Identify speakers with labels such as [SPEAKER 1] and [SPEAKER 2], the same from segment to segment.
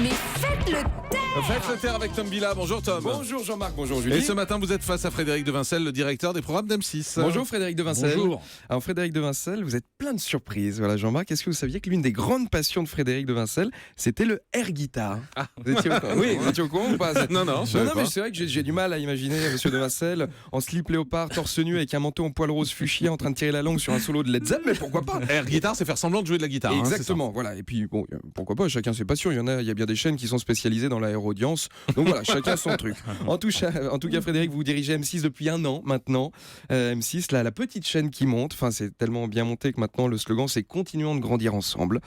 [SPEAKER 1] Mais faites le taire.
[SPEAKER 2] Faites le taire avec Tom Billa. Bonjour Tom.
[SPEAKER 3] Bonjour Jean-Marc, bonjour Julie.
[SPEAKER 2] Et ce matin, vous êtes face à Frédéric Devincel, le directeur des programmes d'M6.
[SPEAKER 3] Bonjour Frédéric Devincel.
[SPEAKER 2] Bonjour.
[SPEAKER 3] Alors Frédéric Devincel, vous êtes plein de surprises. Voilà Jean-Marc, est-ce que vous saviez que l'une des grandes passions de Frédéric Devincel, c'était le air guitar? Vous étiez au courant? Oui, vous étiez au courant ou pas?
[SPEAKER 2] Non, je savais pas.
[SPEAKER 3] Mais c'est vrai que j'ai du mal à imaginer Monsieur Devincel en slip léopard, torse nu avec un manteau en poil rose fuchsia en train de tirer la langue sur un solo de Led Zepp, mais pourquoi pas?
[SPEAKER 2] Air guitare, c'est faire semblant de jouer de la guitare.
[SPEAKER 3] Exactement, voilà. Et puis bon, pourquoi pas, chacun ses passions. Il y a bien des chaînes qui sont spécialisées dans l'aéro-audience. Donc voilà, chacun son truc. En tout cas, Frédéric, vous dirigez M6 depuis un an maintenant. M6, la petite chaîne qui monte. Enfin, c'est tellement bien monté que maintenant le slogan c'est continuons de grandir ensemble.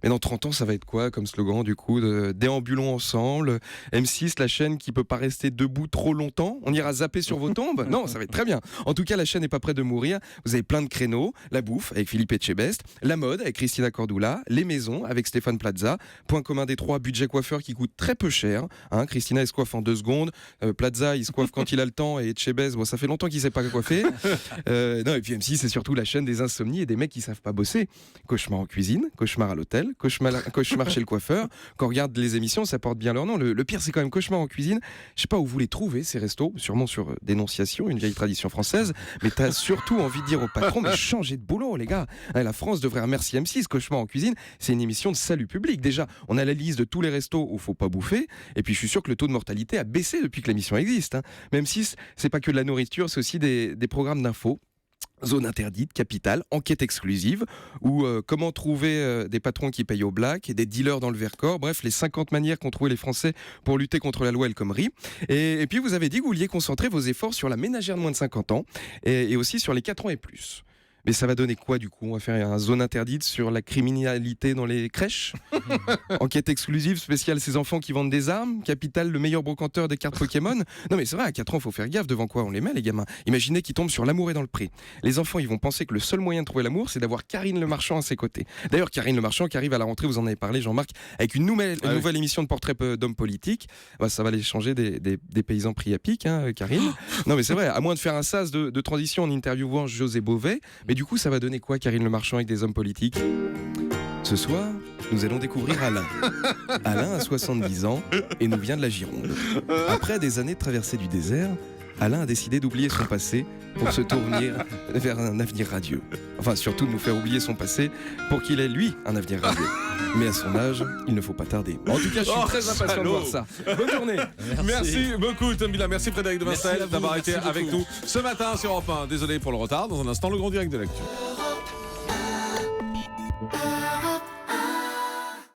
[SPEAKER 3] Mais dans 30 ans, ça va être quoi comme slogan du coup? Déambulons ensemble. M6, la chaîne qui peut pas rester debout trop longtemps. On ira zapper sur vos tombes? Non, ça va être très bien. En tout cas, la chaîne n'est pas près de mourir. Vous avez plein de créneaux. La bouffe avec Philippe Etchebest, la mode avec Christina Cordula, les maisons avec Stéphane Plaza. Point commun des trois, budget coiffeur qui coûte très peu cher. Christina, elle se coiffe en 2 secondes. Plaza, il se coiffe quand il a le temps. Et Etchebest, bon, ça fait longtemps qu'il sait pas coiffer. Non, et puis M6, c'est surtout la chaîne des insomnies et des mecs qui savent pas bosser. Cauchemar en cuisine, cauchemar à l'hôtel, cauchemar chez le coiffeur. Quand on regarde les émissions, ça porte bien leur nom. Le pire, c'est quand même cauchemar en cuisine. Je sais pas où vous les trouvez, ces restos. Sûrement sur Dénonciation, une vieille tradition française. Mais t'as surtout envie de dire au patron, mais changez de boulot, les gars. La France devrait remercier M6. Cauchemar en cuisine, c'est une émission de salut public. Déjà, on a la liste de tous les restos où faut pas bouffer. Et puis, je suis sûr que le taux de mortalité a baissé depuis que l'émission existe. Même si c'est pas que de la nourriture, c'est aussi des programmes d'infos. Zone interdite, capitale, enquête exclusive, ou comment trouver des patrons qui payent au black, et des dealers dans le Vercors, bref, les 50 manières qu'ont trouvé les Français pour lutter contre la loi El Khomri. Et puis vous avez dit que vous vouliez concentrer vos efforts sur la ménagère de moins de 50 ans, et aussi sur les 4 ans et plus. Mais ça va donner quoi du coup? On va faire une zone interdite sur la criminalité dans les crèches. Enquête exclusive spéciale ces enfants qui vendent des armes. Capital, le meilleur brocanteur des cartes Pokémon. Non mais c'est vrai, à 4 ans, faut faire gaffe devant quoi on les met les gamins. Imaginez qu'ils tombent sur L'amour est dans le pré. Les enfants, ils vont penser que le seul moyen de trouver l'amour, c'est d'avoir Karine Le Marchand à ses côtés. D'ailleurs, Karine Le Marchand qui arrive à la rentrée, vous en avez parlé Jean-Marc, avec une nouvelle émission de portrait d'hommes politiques. Ça va les changer des paysans pris à pic, Karine. Non mais c'est vrai, à moins de faire un sas de transition en interviewant José Bové. Mais du coup, ça va donner quoi, Karine Le Marchand avec des hommes politiques? Ce soir, nous allons découvrir Alain. Alain a 70 ans et nous vient de la Gironde. Après des années de traversée du désert, Alain a décidé d'oublier son passé pour se tourner vers un avenir radieux. Enfin, surtout de nous faire oublier son passé pour qu'il ait, lui, un avenir radieux. Mais à son âge, il ne faut pas tarder. En tout cas, je suis très impatient de voir ça. Bonne journée.
[SPEAKER 2] Merci beaucoup Tom Billa. Merci Frédéric Devincel d'avoir été avec nous ce matin sur Europe 1. Désolé pour le retard. Dans un instant, le grand direct de l'actu.